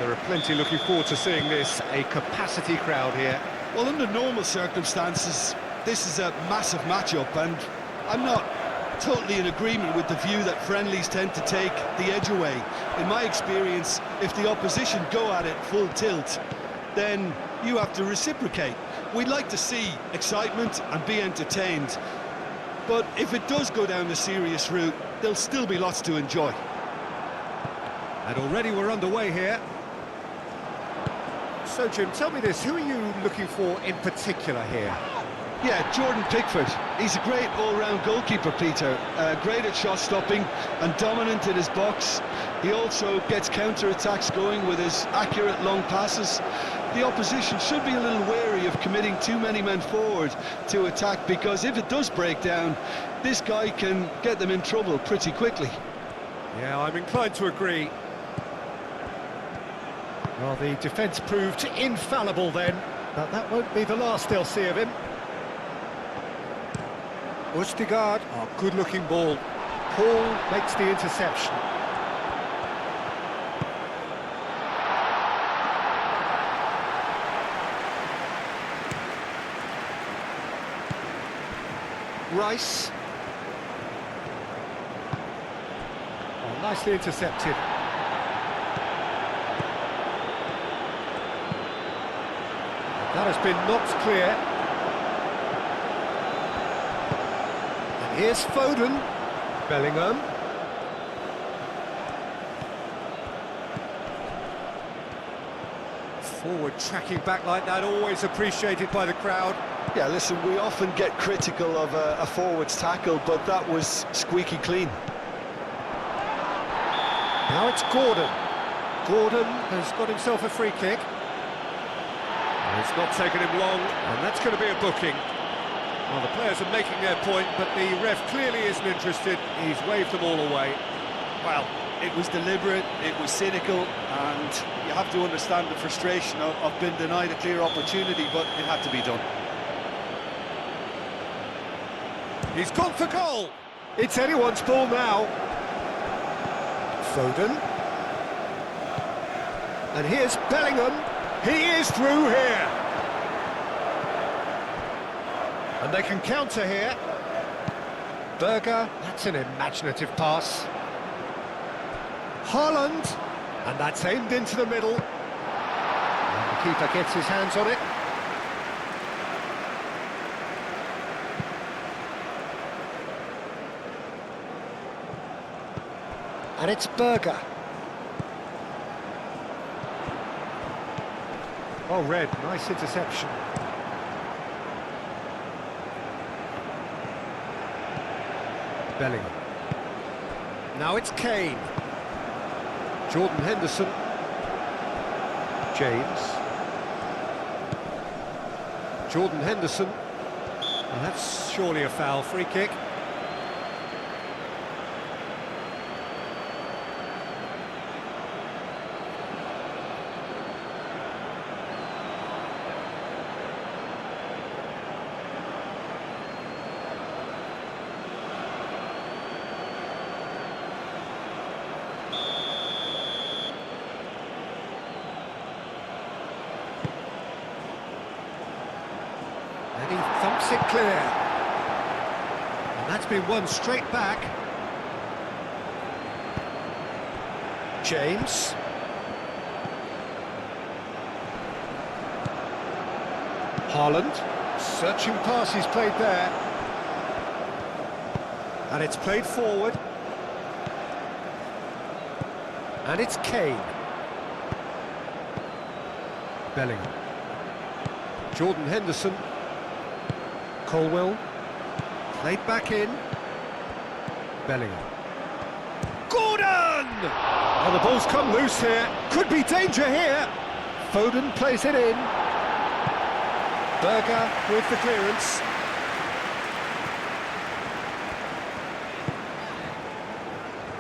there are plenty looking forward to seeing this, a capacity crowd here. Well, under normal circumstances, this is a massive matchup, and I'm not totally in agreement with the view that friendlies tend to take the edge away. In my experience, if the opposition go at it full tilt, then you have to reciprocate. We'd like to see excitement and be entertained, but if it does go down the serious route, there'll still be lots to enjoy. And already we're underway here. So, Jim, tell me this, who are you looking for in particular here? Yeah, Jordan Pickford. He's a great all-round goalkeeper, Peter. Great at shot-stopping and dominant in his box. He also gets counter-attacks going with his accurate long passes. The opposition should be a little wary of committing too many men forward to attack, because if it does break down, this guy can get them in trouble pretty quickly. Yeah, I'm inclined to agree. Well, the defence proved infallible then, but that won't be the last they'll see of him. Østigard, good-looking ball. Paul makes the interception. Rice. Oh, nicely intercepted. That has been knocked clear. And here's Foden. Bellingham. Forward tracking back like that, always appreciated by the crowd. Yeah, listen, we often get critical of a forward's tackle, but that was squeaky clean. Now it's Gordon. Gordon has got himself a free kick. It's not taken him long, and that's going to be a booking. Well, the players are making their point, but the ref clearly isn't interested. He's waved them all away. Well, it was deliberate, it was cynical, and you have to understand the frustration of being denied a clear opportunity, but it had to be done. He's gone for goal! It's anyone's ball now. Foden. And here's Bellingham. He is through here. And they can counter here. Berger, that's an imaginative pass. Haaland, and that's aimed into the middle. And the keeper gets his hands on it. And it's Berger. Oh, Red, nice interception. Bellingham. Now it's Kane. Jordan Henderson. James. Jordan Henderson. And that's surely a foul. Free kick. And he thumps it clear. And that's been won straight back. James. Haaland. Searching pass he's played there. And it's played forward. And it's Kane. Bellingham. Jordan Henderson. Colwell. Played back in. Bellingham. Gordon! Oh, the ball's come loose here. Could be danger here. Foden plays it in. Berger with the clearance.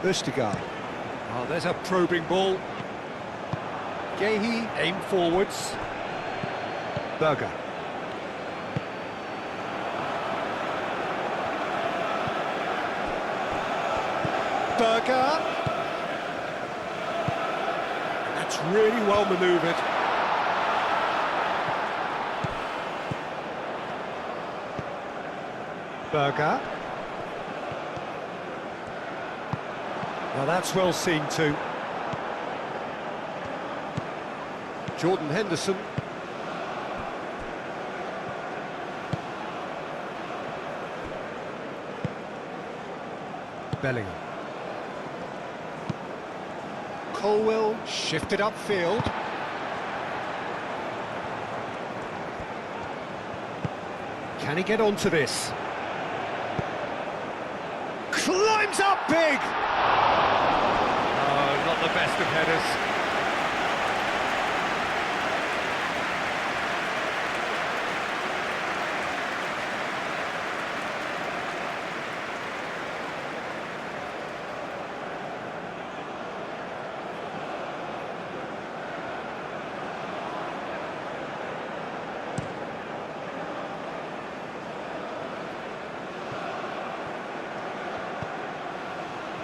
Østigard. Oh, there's a probing ball. Gehi aim forwards. Berger. Berger. That's really well manoeuvred. Berger. Well, that's well seen too. Jordan Henderson. Bellingham. Colwell shifted upfield. Can he get onto this? Climbs up big! Oh, not the best of headers.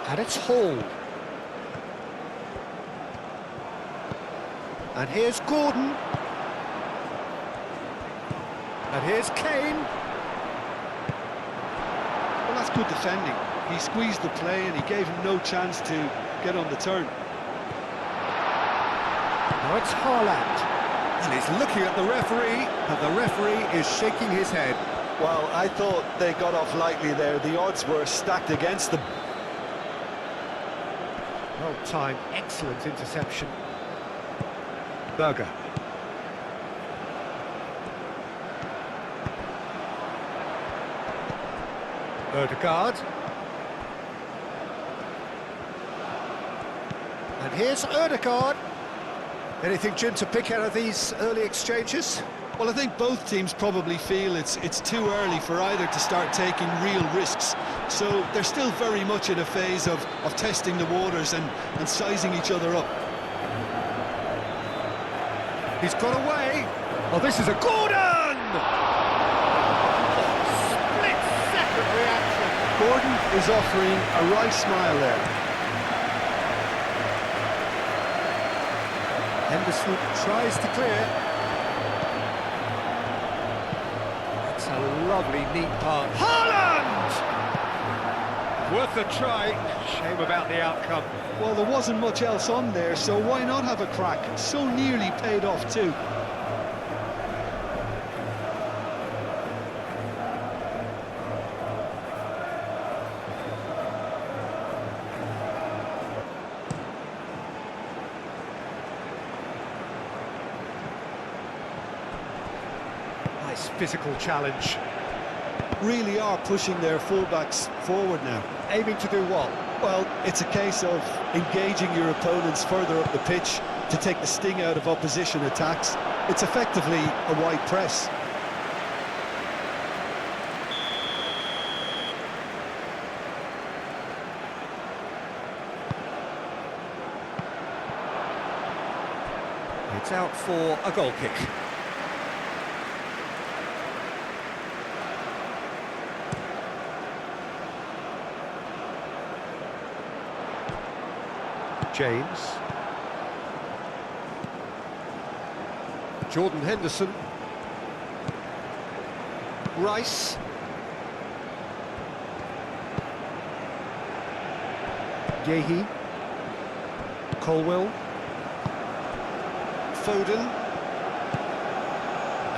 And it's Hall. And here's Gordon. And here's Kane. Well, that's good defending. He squeezed the play and he gave him no chance to get on the turn. Now it's Haaland. And he's looking at the referee, and the referee is shaking his head. Well, I thought they got off lightly there. The odds were stacked against them. Well timed, excellent interception. Berger. Odegaard. And here's Odegaard. Anything, Jim, to pick out of these early exchanges? Well, I think both teams probably feel it's too early for either to start taking real risks. So they're still very much in a phase of testing the waters and sizing each other up. He's got away. Oh, this is a Gordon! Split-second reaction. Gordon is offering a wry smile there. Henderson tries to clear. It's a lovely, neat pass. Haaland! Worth a try. Shame about the outcome. Well, there wasn't much else on there, so why not have a crack? So nearly paid off too. Nice physical challenge. Really are pushing their fullbacks forward now. Aiming to do what? Well, it's a case of engaging your opponents further up the pitch to take the sting out of opposition attacks. It's effectively a wide press. It's out for a goal kick. James. Jordan Henderson. Rice. Yehi. Colwell. Foden.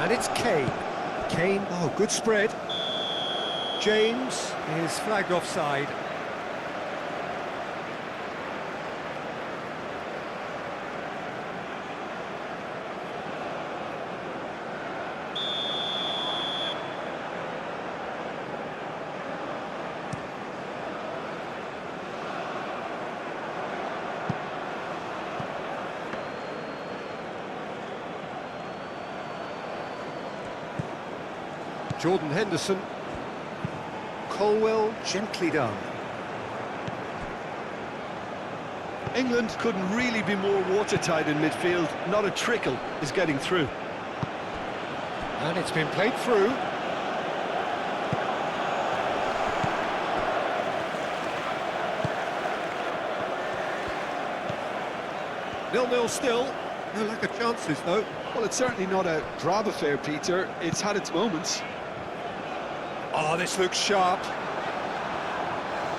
And it's Kane. Kane, oh, good spread. James is flagged offside. Jordan Henderson. Colwell, gently done. England couldn't really be more watertight in midfield. Not a trickle is getting through. And it's been played through. 0-0 still. No lack of chances, though. Well, it's certainly not a drab affair, Peter. It's had its moments. Oh, this looks sharp.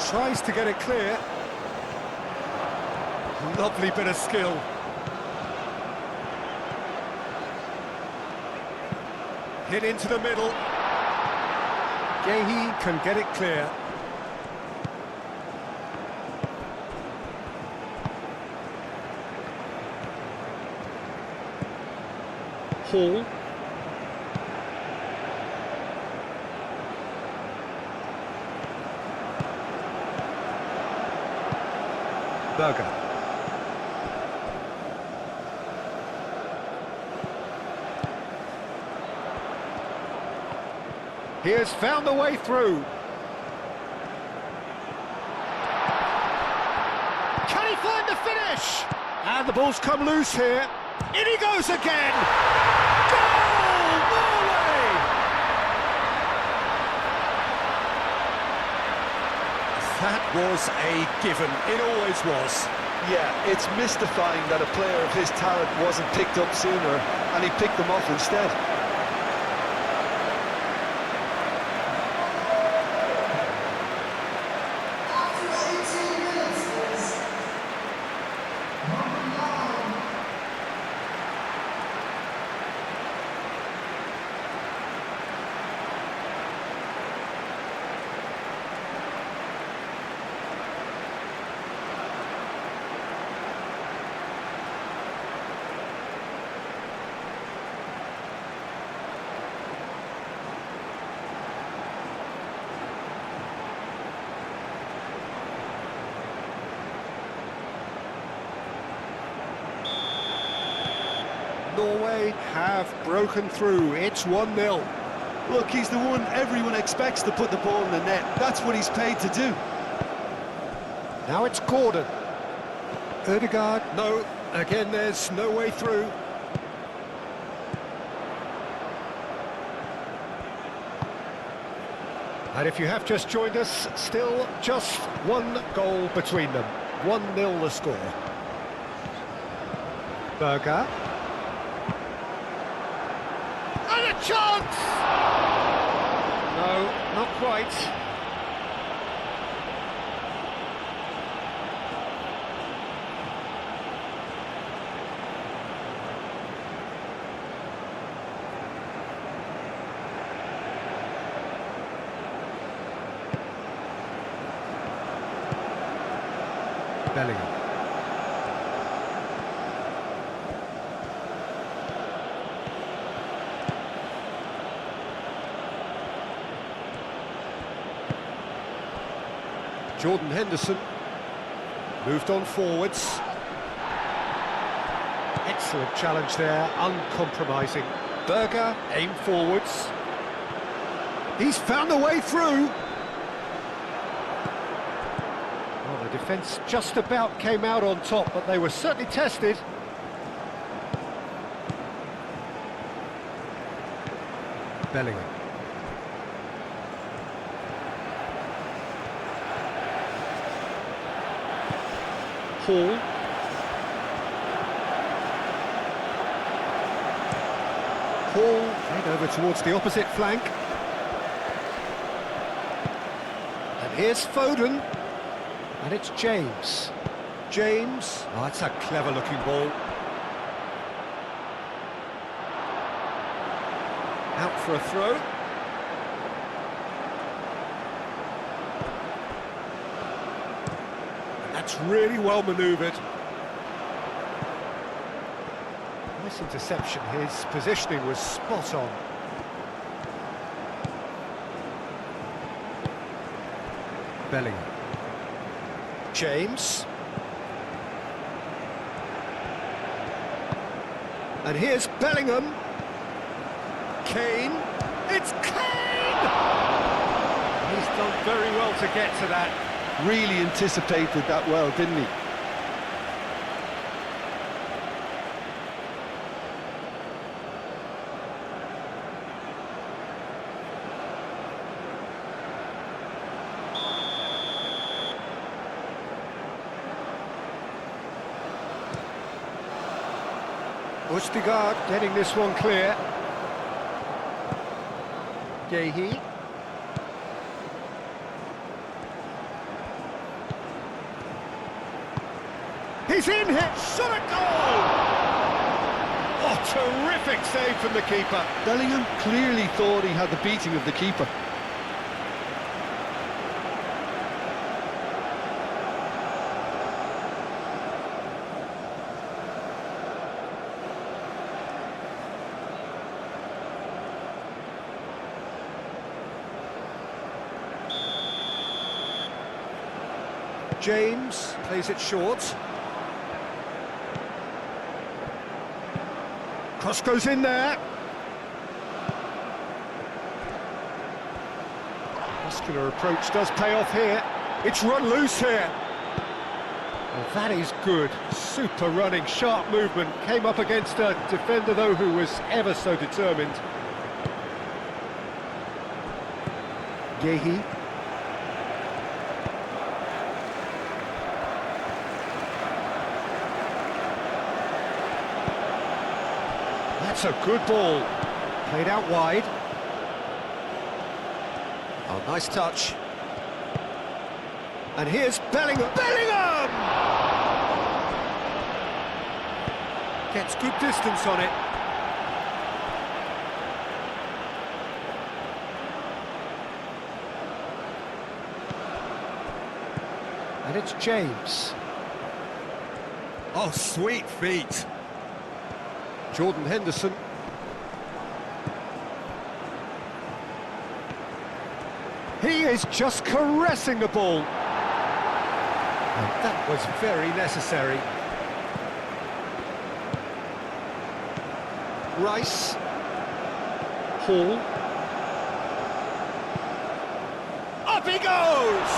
Tries to get it clear. Lovely bit of skill. Hit into the middle. Gehi can get it clear. Hall. Berger. He has found a way through. Can he find the finish? And the ball's come loose here. In he goes again! Goal! Norway! That was a given. It always was. Yeah, it's mystifying that a player of his talent wasn't picked up sooner, and he picked them off instead. Norway have broken through. It's 1-0. Look, he's the one everyone expects to put the ball in the net. That's what he's paid to do. Now it's Gordon. Ødegaard, no. Again, there's no way through. And if you have just joined us, still just one goal between them. 1-0 the score. Berger. And a chance! No, not quite. Bellingham. Jordan Henderson moved on forwards. Excellent challenge there, uncompromising. Berger aimed forwards. He's found a way through. Well, the defence just about came out on top, but they were certainly tested. Bellingham. Hall. Hall head over towards the opposite flank. And here's Foden. And it's James. James. Oh, that's a clever looking ball. Out for a throw. That's really well manoeuvred. Nice interception. His positioning was spot on. Bellingham. James. And here's Bellingham. Kane. It's Kane! He's done very well to get to that. Really anticipated that well, didn't he? Ustigard getting this one clear. Gehi. He's in here, shot a goal! Oh, terrific save from the keeper. Bellingham clearly thought he had the beating of the keeper. James plays it short. Cross goes in there. Muscular approach does pay off here. It's run loose here. Well, that is good. Super running, sharp movement. Came up against a defender, though, who was ever so determined. Gehi. That's a good ball. Played out wide. Oh, nice touch. And here's Bellingham. Bellingham! Gets good distance on it. And it's James. Oh, sweet feet. Jordan Henderson. He is just caressing the ball. And that was very necessary. Rice. Hall. Up he goes!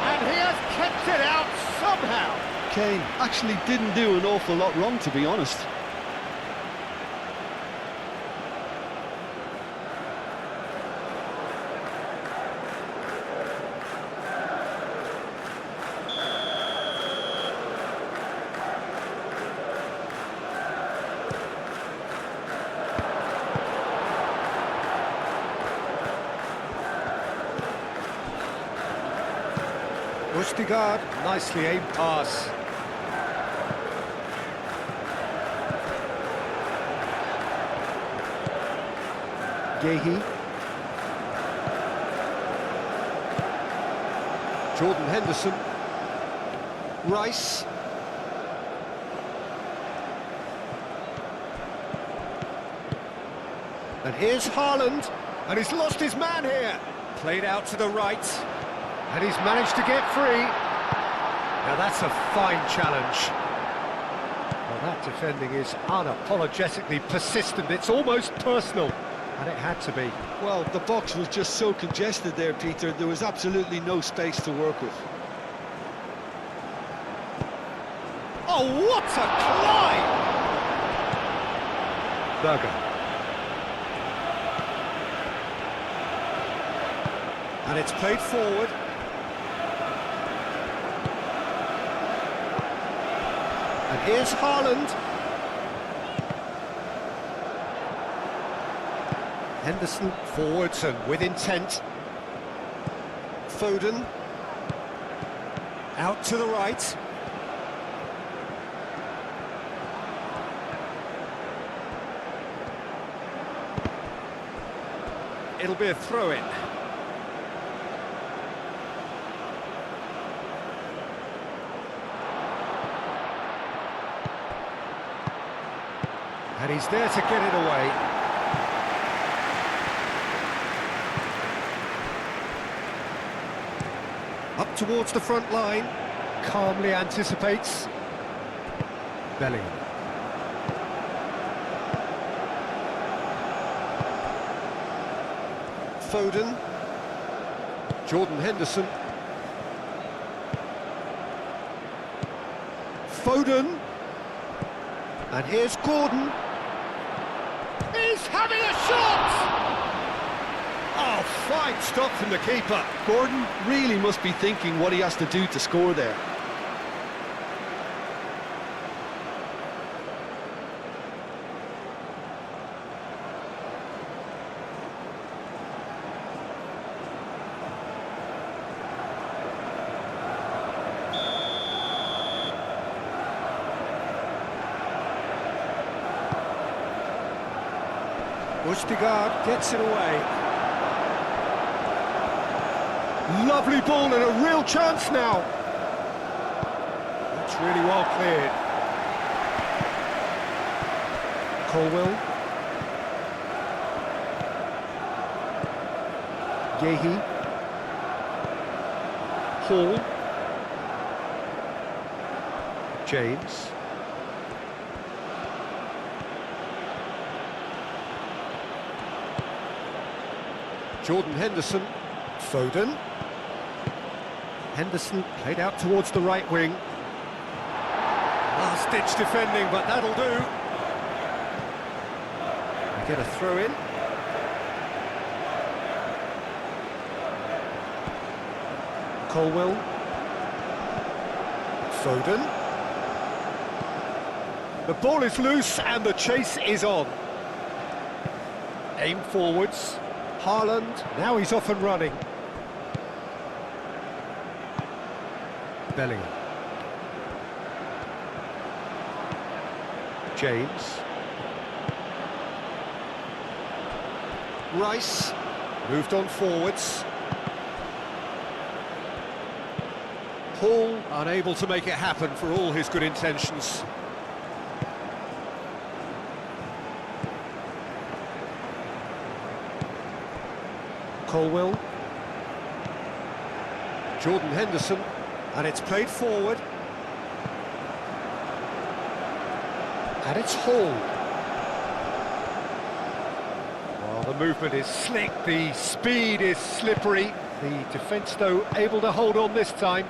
And he has kept it out somehow. Kane actually didn't do an awful lot wrong, to be honest. Ustigard, nicely aimed pass. Gehi. Jordan Henderson. Rice. And here's Haaland, and he's lost his man here. Played out to the right, and he's managed to get free. Now that's a fine challenge. Well, that defending is unapologetically persistent. It's almost personal. And it had to be. Well, the box was just so congested there, Peter. There was absolutely no space to work with. Oh, what a climb! Berger. And it's played forward. And here's Haaland. Henderson forwards and with intent. Foden. Out to the right. It'll be a throw-in. And he's there to get it away. Up towards the front line, calmly anticipates. Bellingham. Foden. Jordan Henderson. Foden. And here's Gordon. He's having a shot! Oh, fine stop from the keeper. Gordon really must be thinking what he has to do to score there. Østigard gets it away. Lovely ball and a real chance now. That's really well cleared. Colwell. Yehi. Hall. James. Jordan Henderson. Foden. Henderson played out towards the right wing. Last-ditch defending, but that'll do. They get a throw in. Colwell. Foden. The ball is loose and the chase is on. Aim forwards. Haaland, now he's off and running. Bellingham. James. Rice, moved on forwards. Hall, unable to make it happen for all his good intentions. Colwell. Jordan Henderson, and it's played forward. And it's Hall. Well, the movement is slick, the speed is slippery. The defence, though, able to hold on this time.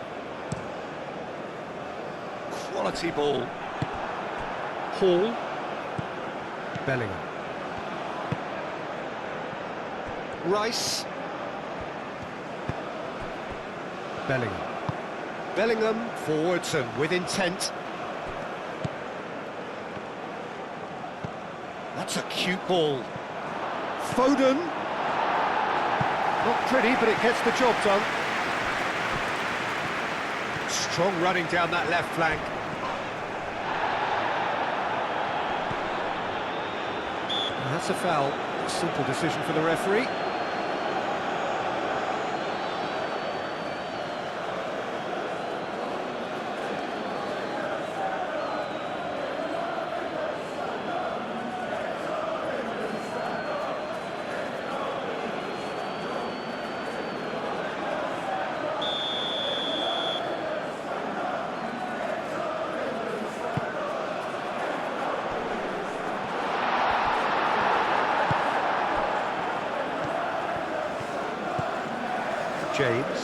Quality ball. Hall. Bellingham. Rice. Bellingham. Bellingham forwards and with intent. That's a cute ball. Foden. Not pretty, but it gets the job done. Strong running down that left flank. And that's a foul. A simple decision for the referee. James.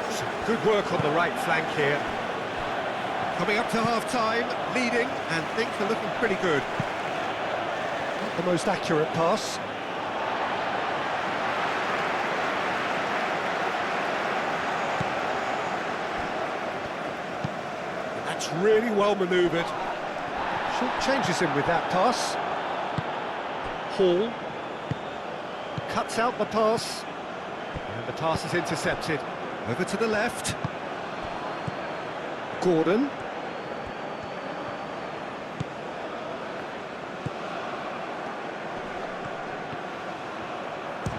Some good work on the right flank here. Coming up to half-time, leading, and things are looking pretty good. Not the most accurate pass. That's really well manoeuvred. Short changes him with that pass. Hall. Cuts out the pass, and the pass is intercepted. Over to the left. Gordon.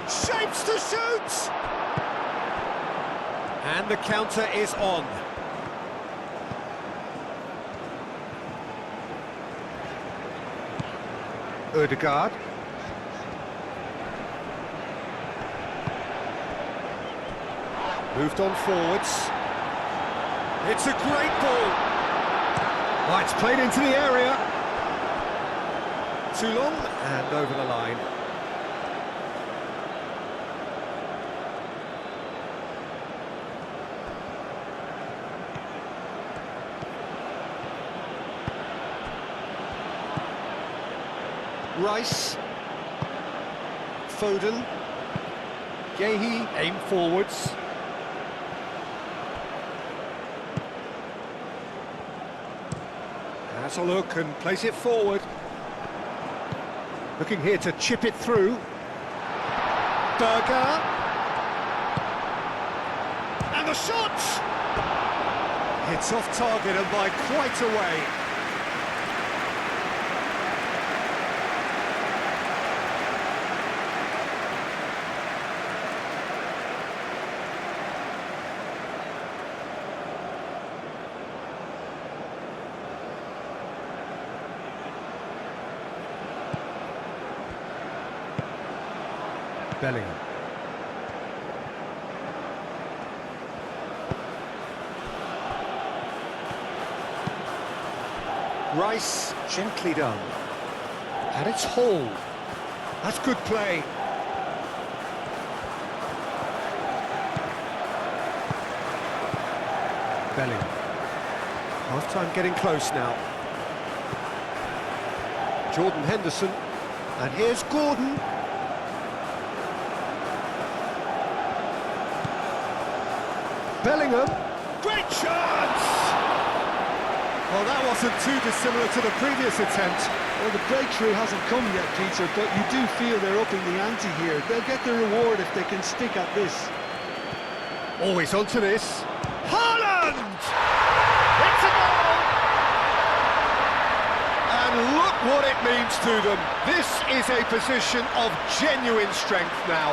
Shapes to shoot! And the counter is on. Ødegaard. Moved on forwards. It's a great ball. Oh, it's played into the area. Too long and over the line. Rice. Foden. Yehi, aim forwards. Has a look and place it forward. Looking here to chip it through. Berger. And the shot! It's off target and by quite a way. Bellingham. Rice, gently done. And it's Hall. That's good play. Bellingham. Half-time getting close now. Jordan Henderson. And here's Gordon. Bellingham. Great chance! Well, that wasn't too dissimilar to the previous attempt. Well, the breakthrough hasn't come yet, Peter, but you do feel they're upping the ante here. They'll get the reward if they can stick at this. Always onto this. Haaland! It's a goal! And look what it means to them. This is a position of genuine strength now.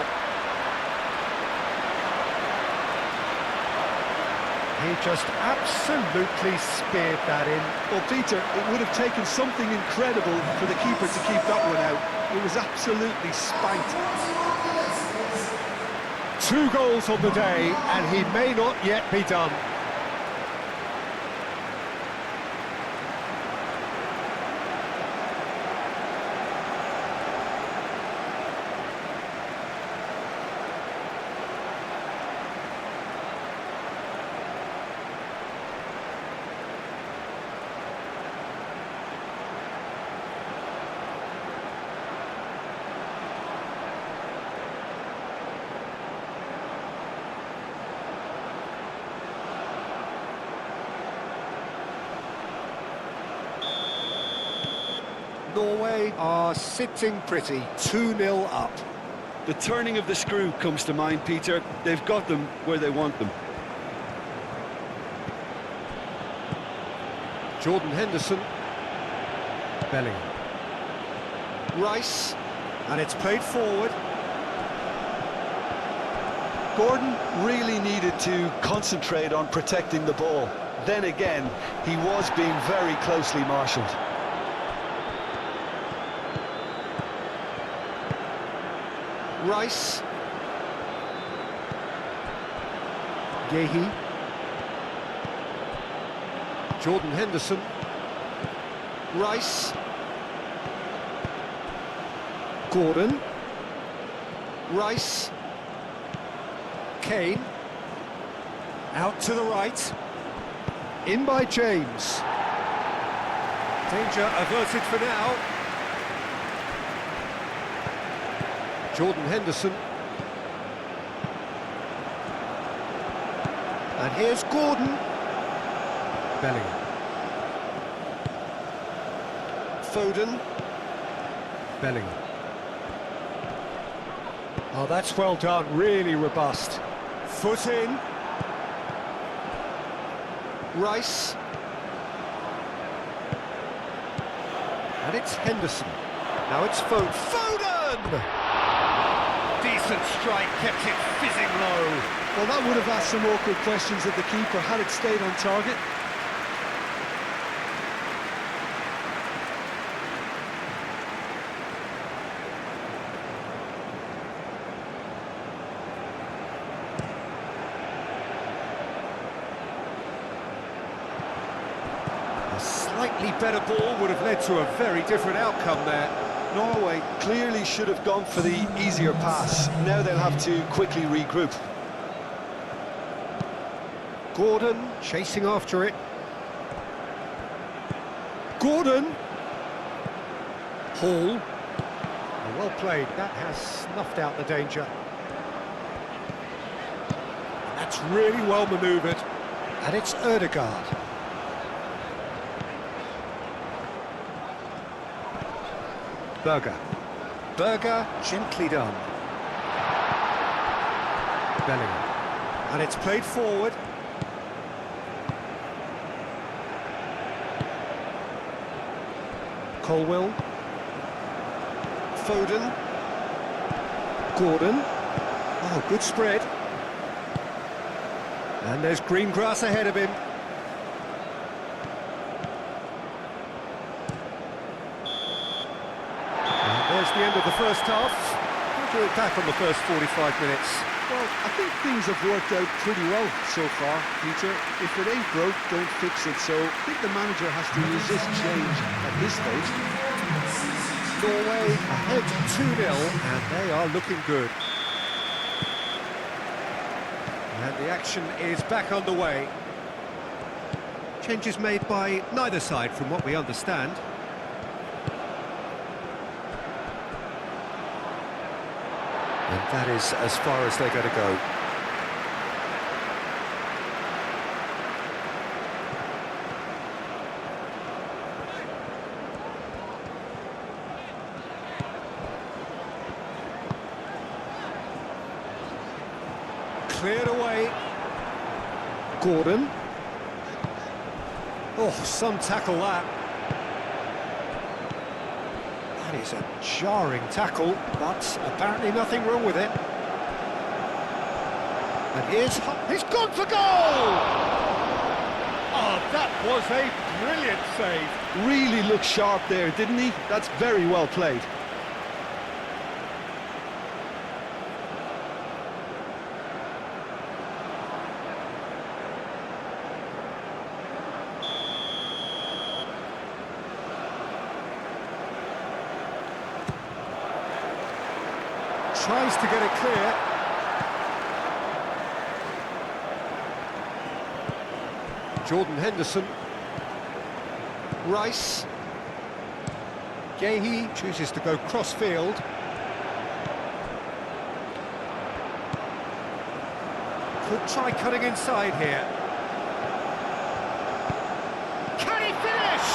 He just absolutely speared that in. Well, Peter, it would have taken something incredible for the keeper to keep that one out. It was absolutely spanked. 2 goals on the day, and he may not yet be done. Norway are sitting pretty, 2-0 up. The turning of the screw comes to mind, Peter. They've got them where they want them. Jordan Henderson. Bellingham. Rice. And it's played forward. Gordon really needed to concentrate on protecting the ball. Then again, he was being very closely marshalled. Rice. Gehi. Jordan Henderson. Rice. Gordon. Rice. Kane. Out to the right. In by James. Danger averted for now. Jordan Henderson. And here's Gordon. Bellingham. Foden. Bellingham. Oh, that's well done, really robust. Foot in. Rice. And it's Henderson. Now it's Foden! Decent strike, kept it fizzing low. Well, that would have asked some awkward questions of the keeper had it stayed on target. A slightly better ball would have led to a very different outcome there. Norway clearly should have gone for the easier pass. Now they'll have to quickly regroup. Gordon chasing after it. Gordon. Hall. Oh, well played. That has snuffed out the danger. That's really well manoeuvred. And it's Ødegaard. Berger. Berger, gently done. Bellingham. And it's played forward. Colwell. Foden. Gordon. Oh, good spread. And there's green grass ahead of him. There's the end of the first half. do it back on the first 45 minutes? Well, I think things have worked out pretty well so far, Peter. If it ain't broke, don't fix it. So I think the manager has to resist change at this stage. Norway ahead 2-0, and they are looking good. And the action is back underway. Changes made by neither side, from what we understand. And that is as far as they're going to go. Cleared away. Gordon. Oh, some tackle that. That is a jarring tackle, but apparently nothing wrong with it. And he's gone for goal! Oh, that was a brilliant save. Really looked sharp there, didn't he? That's very well played. Tries to get it clear. Jordan Henderson. Rice. Gahey chooses to go cross-field. Could try cutting inside here. Can he finish?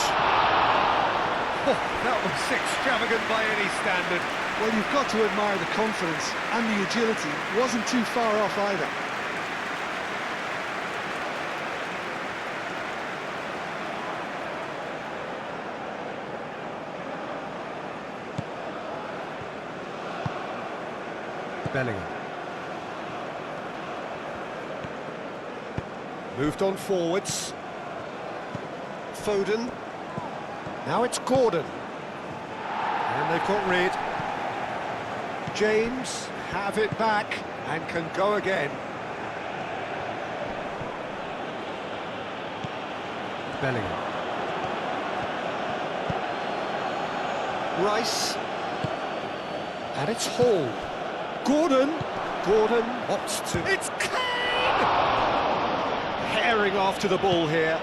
Oh, that was extravagant by any standard. Well, you've got to admire the confidence and the agility. Wasn't too far off either. Bellingham. Moved on forwards. Foden. Now it's Gordon. And they've got rid. James have it back and can go again. Bellingham. Rice. And it's Hall. Gordon opts to... It's Kane! Herring after the ball here.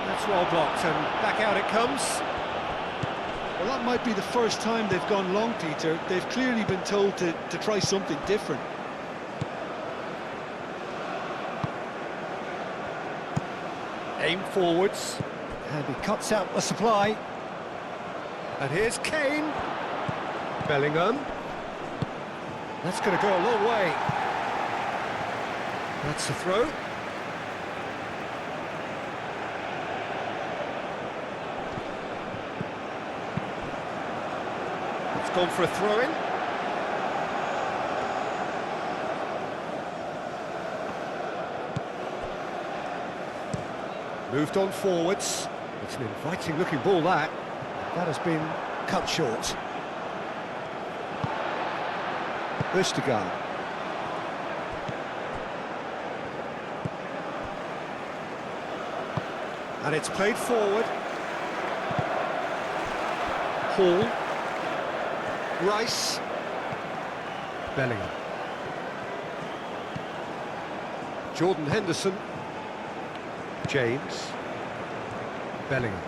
That's well blocked, and back out it comes. Well, that might be the first time they've gone long, Peter. They've clearly been told to try something different. Aim forwards, and he cuts out the supply. And here's Kane. Bellingham. That's going to go a long way. That's the throw. It's gone for a throw-in. Moved on forwards. It's an inviting-looking ball, that. That has been cut short. Vestergaard. And it's played forward. Hall. Rice. Bellingham. Jordan Henderson. James. Bellingham.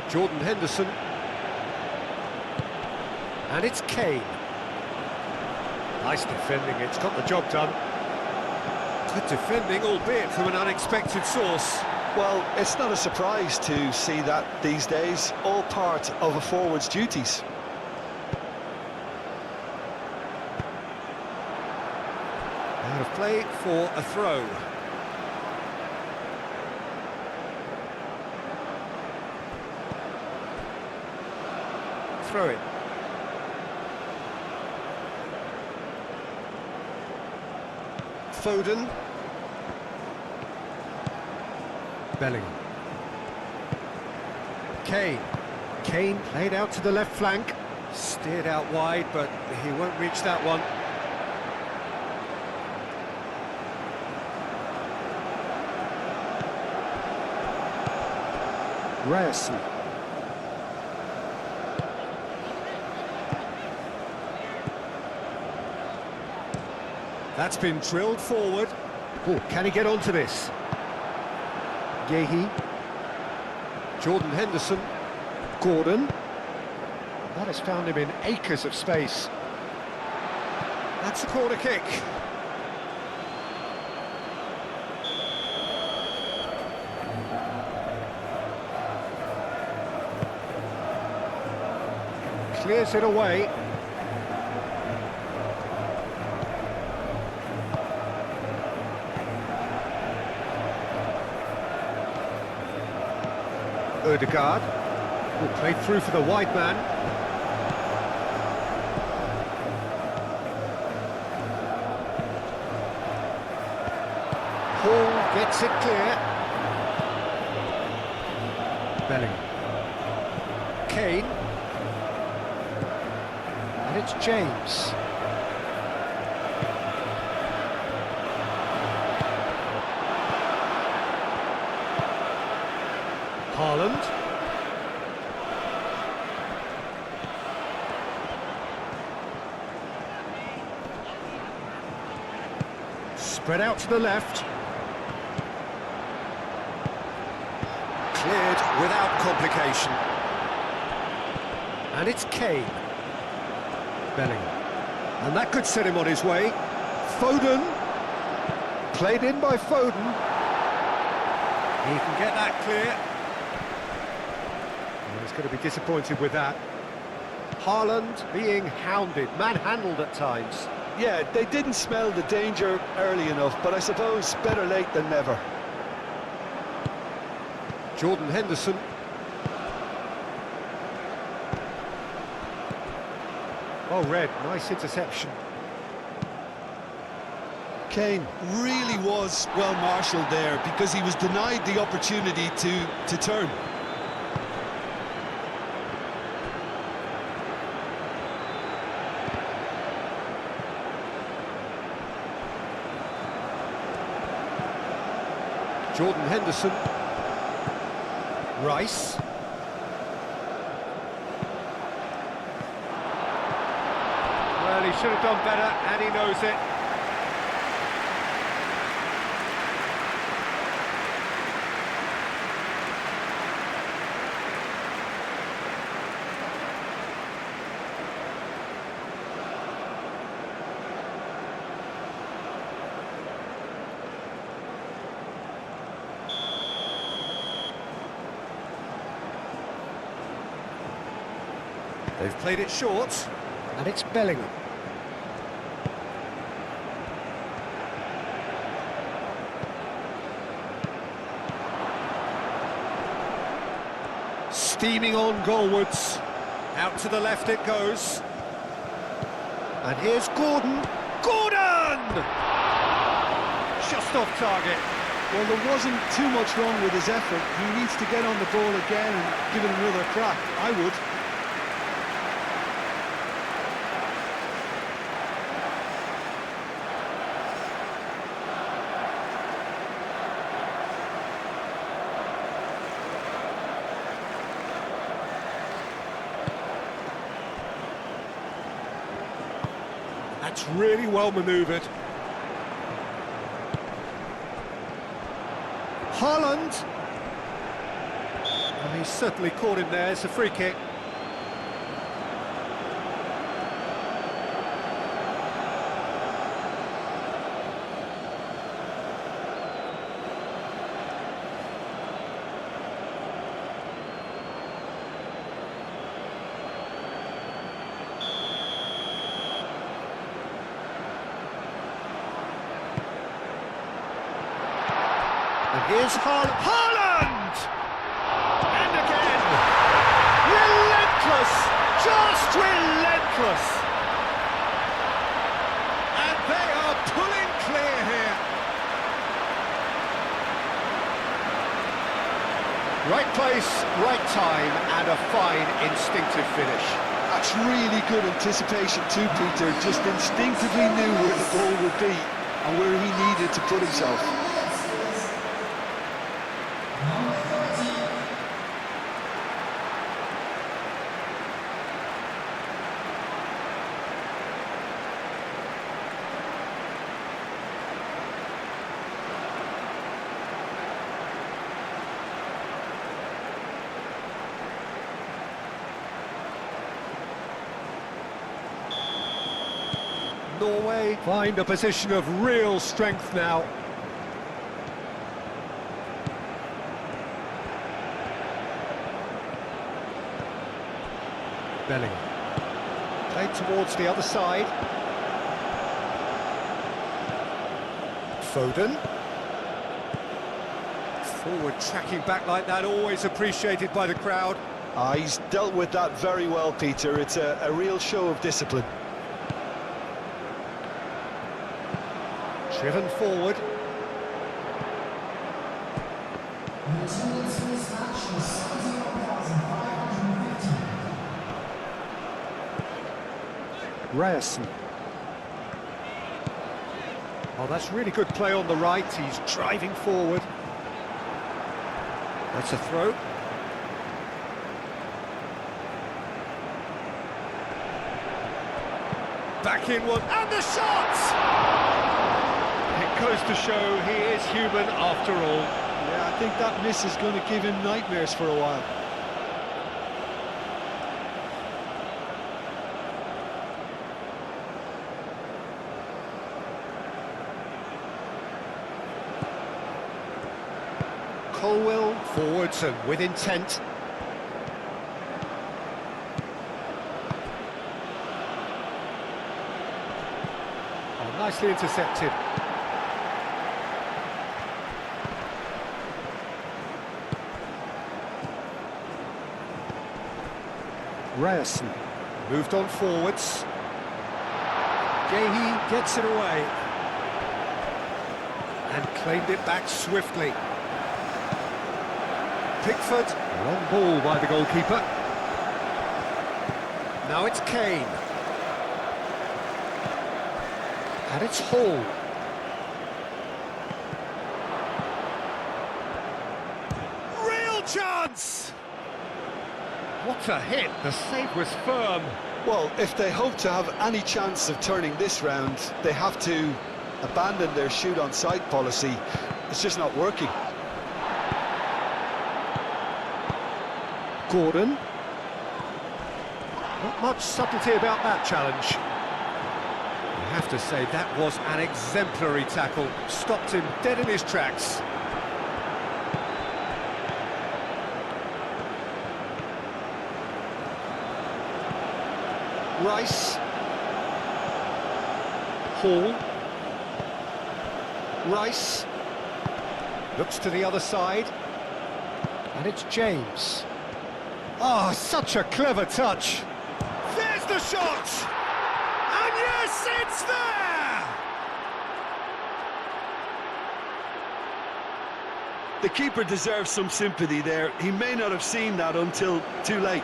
Jordan Henderson. And it's Kane. Nice defending, it's got the job done. Good defending, albeit from an unexpected source. Well, it's not a surprise to see that these days, all part of a forward's duties. Out of play for a throw. Throw it. Foden. Bellingham. Kane. Kane played out to the left flank. Steered out wide, but he won't reach that one. Ryerson. That's been drilled forward. Oh, can he get onto this? Yehi. Jordan Henderson. Gordon. That has found him in acres of space. That's a corner kick. Clears it away. Ødegaard will play through for the wide man. Hall gets it clear. Bellingham. Kane. And it's James. Haaland. Spread out to the left. Cleared without complication. And it's Kane. Bellingham. And that could set him on his way. Foden. Played in by Foden. He can get that clear. He's going to be disappointed with that. Haaland being hounded, manhandled at times. Yeah, they didn't smell the danger early enough, but I suppose better late than never. Jordan Henderson. Oh, Red, nice interception. Kane really was well marshalled there because he was denied the opportunity to turn. Jordan Henderson. Rice. Well, he should have done better, and he knows it. They've played it short, and it's Bellingham. Steaming on goalwards. Out to the left it goes. And here's Gordon. Gordon! Just off target. Well, there wasn't too much wrong with his effort. He needs to get on the ball again and give it another crack. I would. That's really well manoeuvred. Haaland. Well, he's certainly caught him there. It's a free kick. And here's Haaland! And again! Relentless! Just relentless! And they are pulling clear here. Right place, right time, and a fine instinctive finish. That's really good anticipation too, Peter. Just instinctively knew where the ball would be and where he needed to put himself. Norway find a position of real strength now. Bellingham. Played towards the other side. Foden. Forward tracking back like that, always appreciated by the crowd. He's dealt with that very well, Peter. It's a real show of discipline. Driven forward. Ryerson. Oh, that's really good play on the right. He's driving forward. That's a throw. Back in one, and the shot! It goes to show he is human after all. Yeah, I think that miss is going to give him nightmares for a while. Colwell forwards and with intent. Oh, nicely intercepted. Ryerson moved on forwards. Gahey gets it away and claimed it back swiftly. Pickford, long ball by the goalkeeper. Now it's Kane. And it's Hall. Real chance! What a hit, the save was firm. Well, if they hope to have any chance of turning this round, they have to abandon their shoot-on-sight policy. It's just not working. Gordon. Not much subtlety about that challenge. I have to say, that was an exemplary tackle. Stopped him dead in his tracks. Rice. Hall. Rice. Looks to the other side. And it's James. Oh, such a clever touch. There's the shot! And yes, it's there! The keeper deserves some sympathy there. He may not have seen that until too late.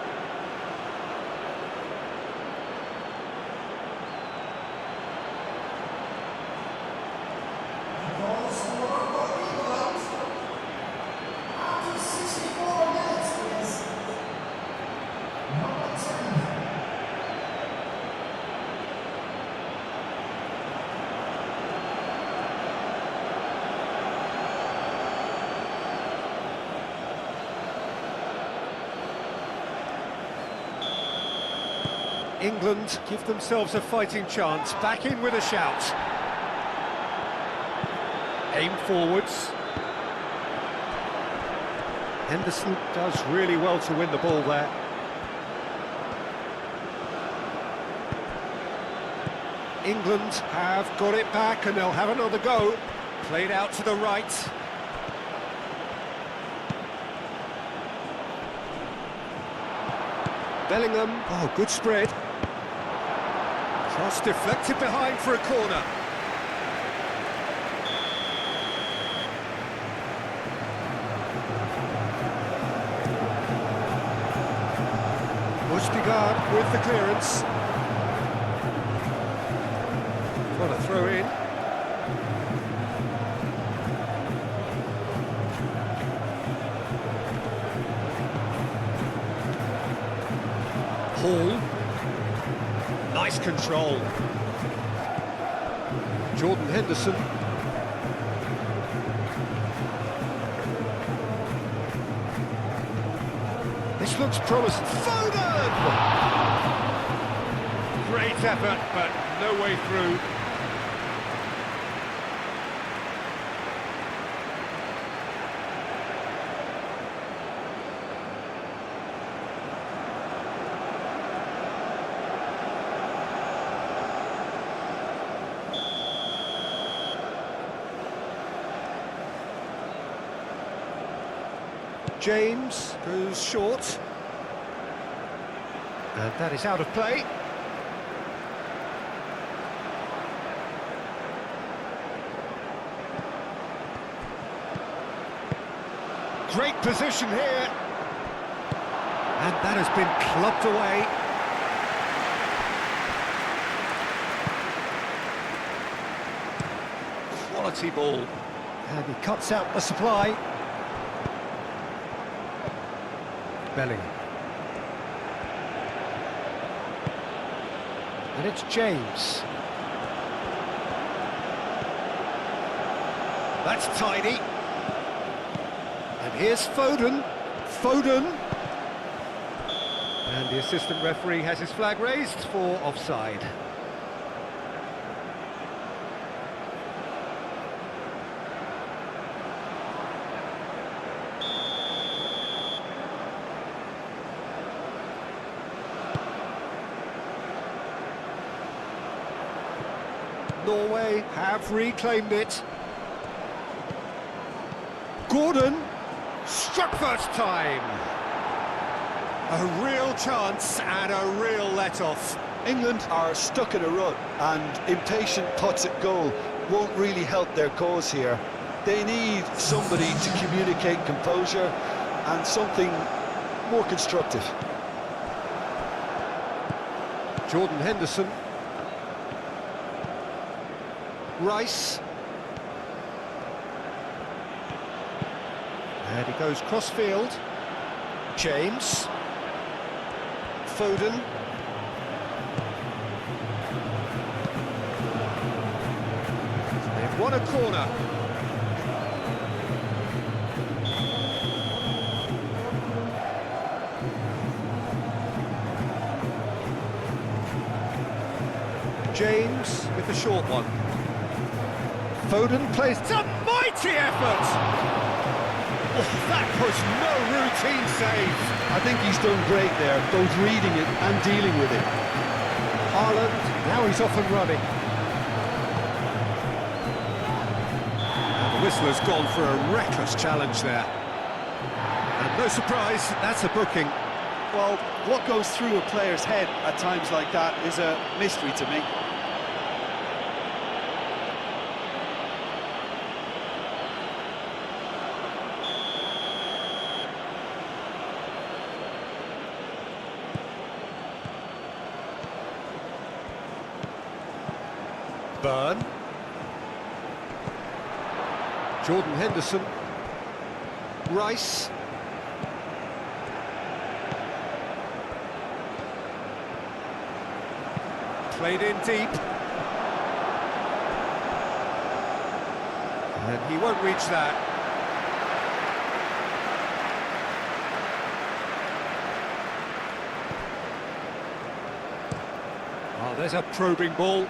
England give themselves a fighting chance, back in with a shout. Aim forwards. Henderson does really well to win the ball there. England have got it back and they'll have another go. Played out to the right. Bellingham, oh, good spread. Cross deflected behind for a corner. Østigard with the clearance. What a throw in. Hall. Nice control. Jordan Henderson. This looks promising. Foden! Great effort, but no way through. James goes short. And that is out of play. Great position here. And that has been clubbed away. Quality ball. And he cuts out the supply. Bellingham. And it's James. That's tidy. And here's Foden. Foden. And the assistant referee has his flag raised for offside. Norway have reclaimed it. Gordon struck first time. A real chance and a real let-off. England are stuck in a rut, and impatient putts at goal won't really help their cause here. They need somebody to communicate composure and something more constructive. Jordan Henderson. Rice. And he goes cross-field. James. Foden. They've won a corner. James with the short one. Foden plays. It's a mighty effort! Oh, that was no routine save. I think he's done great there, both reading it and dealing with it. Haaland, now he's off and running. And the whistle has gone for a reckless challenge there. And no surprise, that's a booking. Well, what goes through a player's head at times like that is a mystery to me. Burn. Jordan Henderson. Rice. Played in deep. And he won't reach that. Oh, there's a probing ball.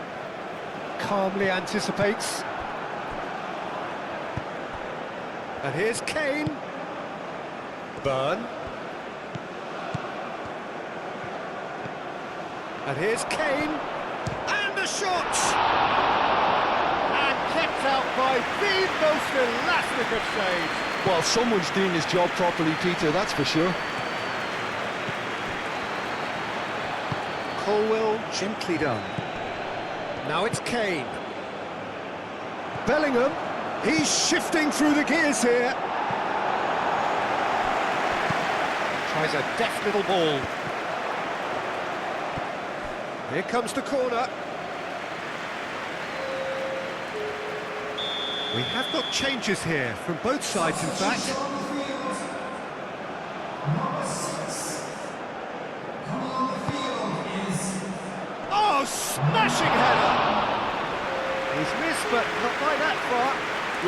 Calmly anticipates. And here's Kane. Burn. And here's Kane. And the shot! And kept out by the most elastic of saves. Well, someone's doing his job properly, Peter, that's for sure. Colwell gently done. Now it's Kane. Bellingham, he's shifting through the gears here. Tries a deft little ball. Here comes the corner. We have got changes here from both sides, in fact. Oh, smashing header! He's missed, but not by that far.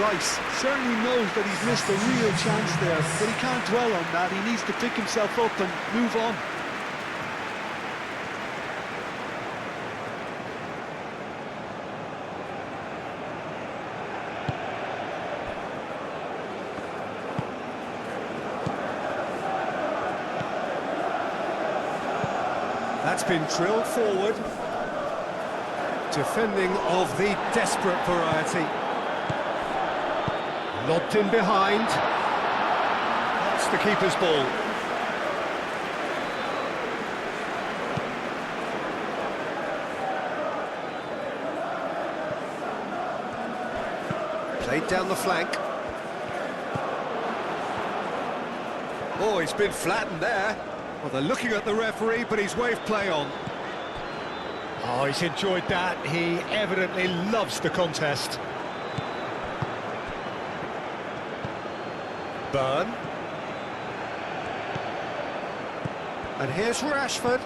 Rice certainly knows that he's missed a real chance there, but he can't dwell on that. He needs to pick himself up and move on. That's been drilled forward. Defending of the desperate variety. Lobbed in behind. That's the keeper's ball. Played down the flank. Oh, he's been flattened there. Well, they're looking at the referee, but he's waved play on. Oh, he's enjoyed that. He evidently loves the contest. Burn. And here's Rashford.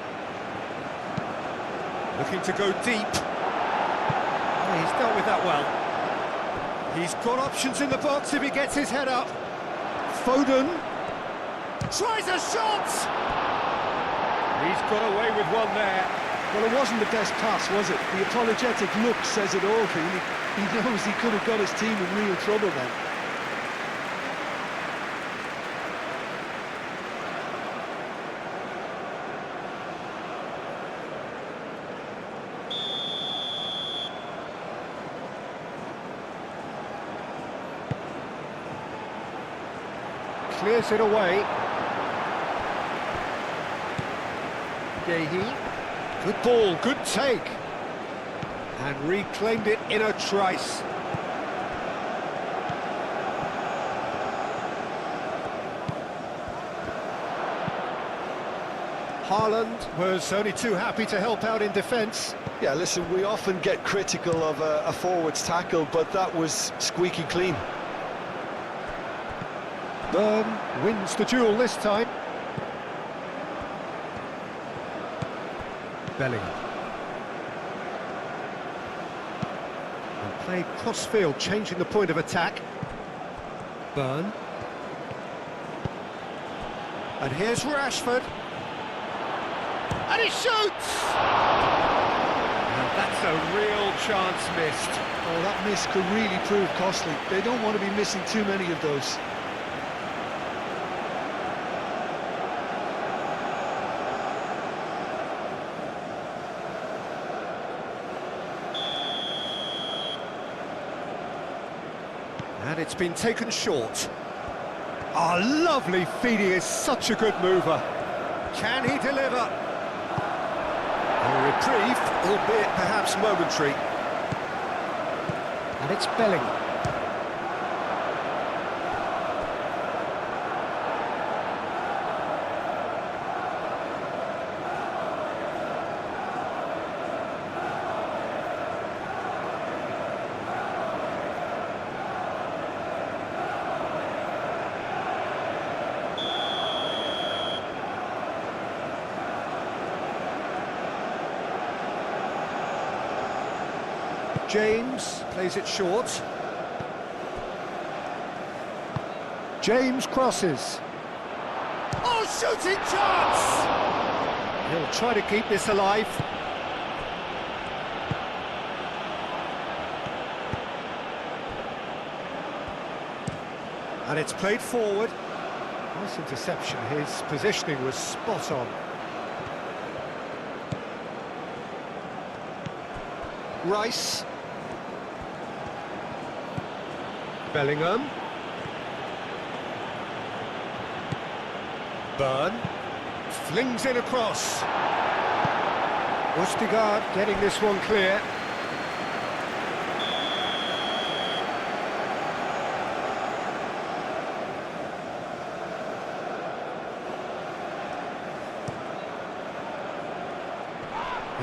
Looking to go deep. Oh, he's dealt with that well. He's got options in the box if he gets his head up. Foden. Tries a shot! He's got away with one there. Well, it wasn't the best pass, was it? The apologetic look says it all, really. He knows he could have got his team in real trouble then. Clears it away. Gehi. Good ball, good take. And reclaimed it in a trice. Haaland was only too happy to help out in defence. Yeah, listen, we often get critical of a forward's tackle, but that was squeaky clean. Burn wins the duel this time. Bellingham. And played cross-field, changing the point of attack. Burn. And here's Rashford. And he shoots! And that's a real chance missed. Oh, that miss could really prove costly. They don't want to be missing too many of those. And it's been taken short. Oh, lovely feeding is such a good mover. Can he deliver? A reprieve, albeit perhaps momentary. And it's Bellingham. James plays it short. James crosses. Oh, shooting chance! He'll try to keep this alive. And it's played forward. Nice interception. His positioning was spot on. Rice. Bellingham. Burn. Flings in across. Ostergaard getting this one clear.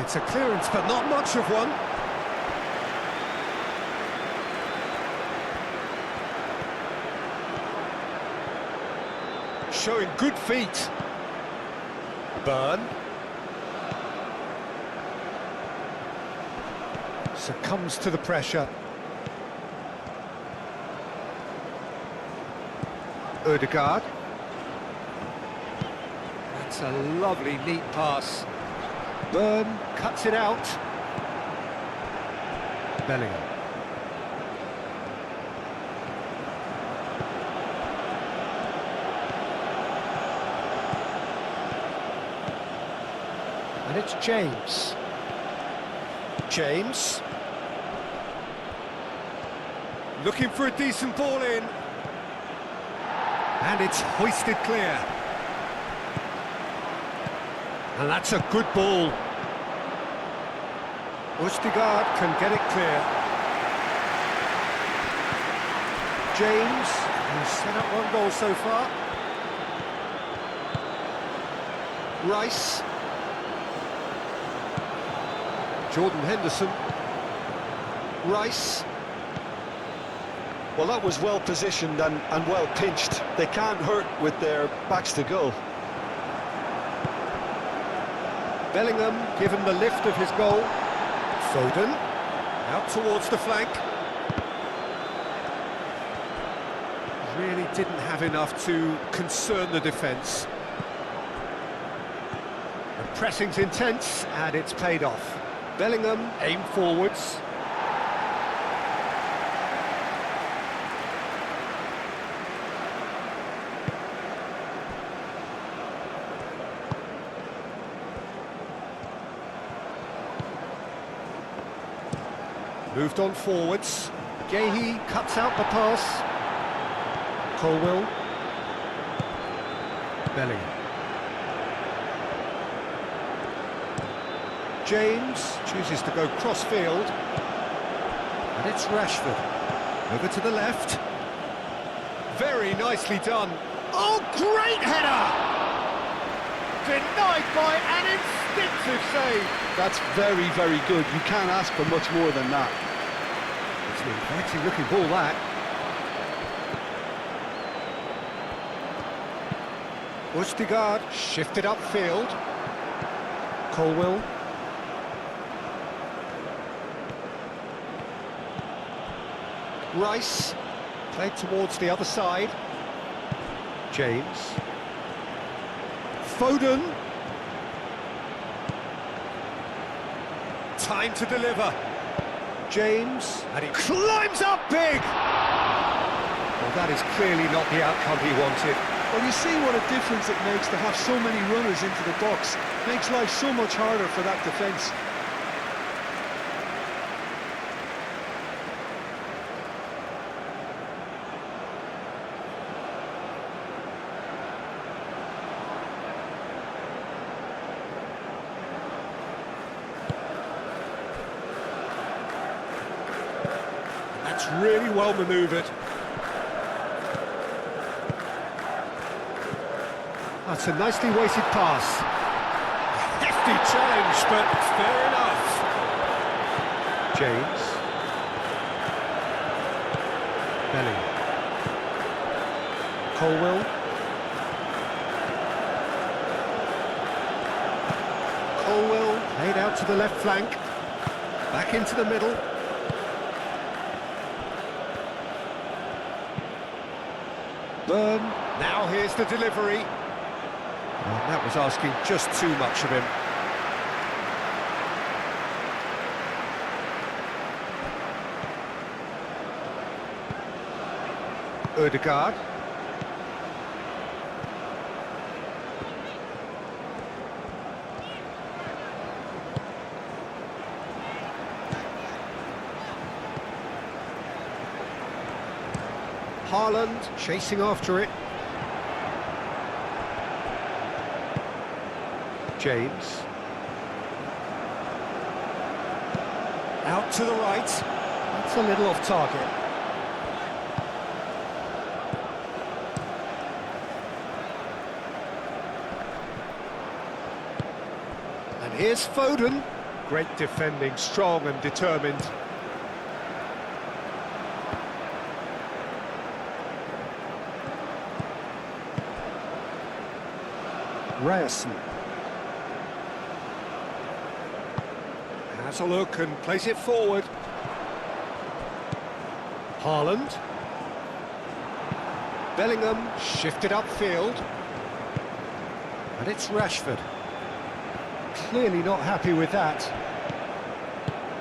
It's a clearance, but not much of one. Showing good feet. Burn. Succumbs to the pressure. Ødegaard. That's a lovely, neat pass. Burn cuts it out. Bellingham. And it's James. James. Looking for a decent ball in. And it's hoisted clear. And that's a good ball. Ødegaard can get it clear. James, who's set up one goal so far. Rice. Jordan Henderson. Rice. Well, that was well positioned and well pinched. They can't hurt with their backs to goal. Bellingham given the lift of his goal. Foden out towards the flank. Really didn't have enough to concern the defence. The pressing's intense and it's paid off. Bellingham aimed forwards. Moved on forwards. Gahey cuts out the pass. Colwill. Bellingham. James chooses to go cross-field. And it's Rashford. Over to the left. Very nicely done. Oh, great header! Denied by an instinctive save. That's very, very good. You can't ask for much more than that. It's an inviting looking ball, that. Ødegaard shifted upfield. Colwill. Rice played towards the other side. James. Foden. Time to deliver. James, and he climbs up big! Well, that is clearly not the outcome he wanted. Well, you see what a difference it makes to have so many runners into the box. Makes life so much harder for that defence. That's really well manoeuvred. That's a nicely weighted pass. Hefty challenge, but fair enough. James. Bellingham. Colwill. Colwill played out to the left flank. Back into the middle. Burn. Now here's the delivery. Well, that was asking just too much of him. Ødegaard. Haaland chasing after it. James. Out to the right. That's a little off target. And here's Foden. Great defending, strong and determined. Ryerson has a look and plays it forward. Haaland. Bellingham shifted upfield. And it's Rashford. Clearly not happy with that.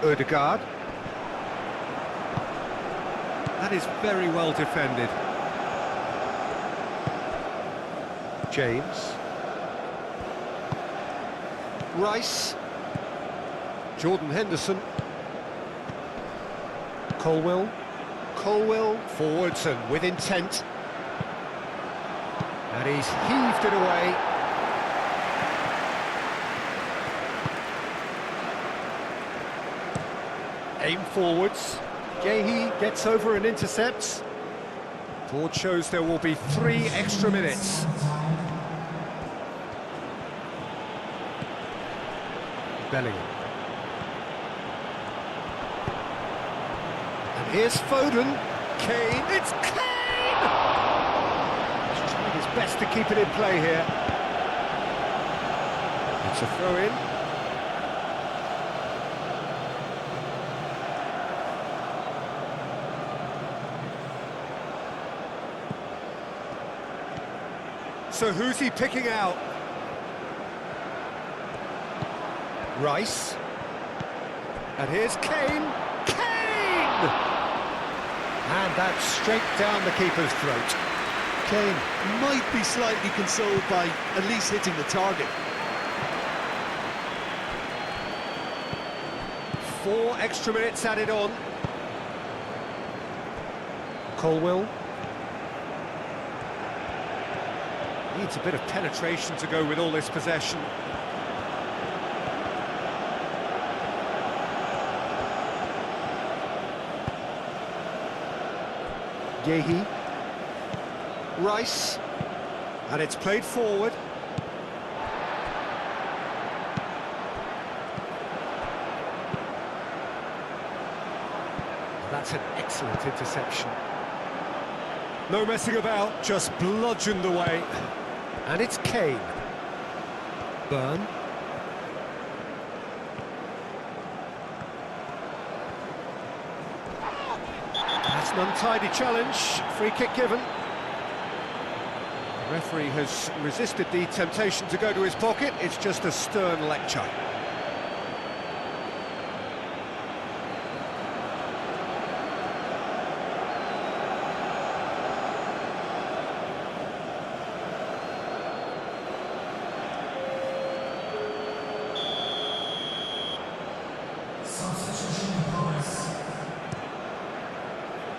Ødegaard. That is very well defended. James. Rice. Jordan Henderson. Colwill. Colwill forwards and with intent. And he's heaved it away. Aim forwards. Gehi gets over and intercepts. Board shows there will be 3 extra minutes. Bellingham. And here's Foden. Kane. It's Kane! He's trying his best to keep it in play here. It's a throw-in. So who's he picking out? Rice. And here's Kane. Kane! And that's straight down the keeper's throat. Kane might be slightly consoled by at least hitting the target. 4 extra minutes added on. Colwill. Needs a bit of penetration to go with all this possession. Gehi. Rice. And it's played forward. That's an excellent interception. No messing about, just bludgeoned away. And it's Kane. Burn. That's an untidy challenge. Free kick given. The referee has resisted the temptation to go to his pocket. It's just a stern lecture.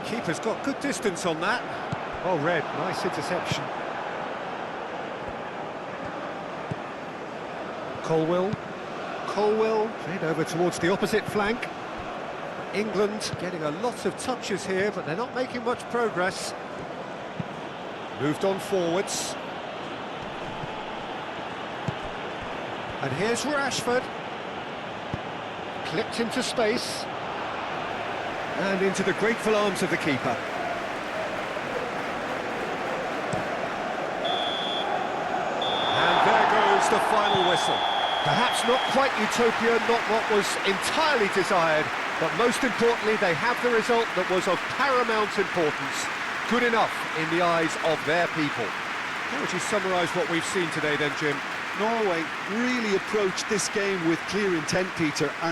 Keeper's got good distance on that. Well read, nice interception. Colwill. Colwill played over towards the opposite flank. England getting a lot of touches here, but they're not making much progress. Moved on forwards. And here's Rashford. Clipped into space. And into the grateful arms of the keeper. And there goes the final whistle. Perhaps not quite utopia, not what was entirely desired, but most importantly, they have the result that was of paramount importance. Good enough in the eyes of their people. How would you summarise what we've seen today then, Jim? Norway really approached this game with clear intent, Peter, and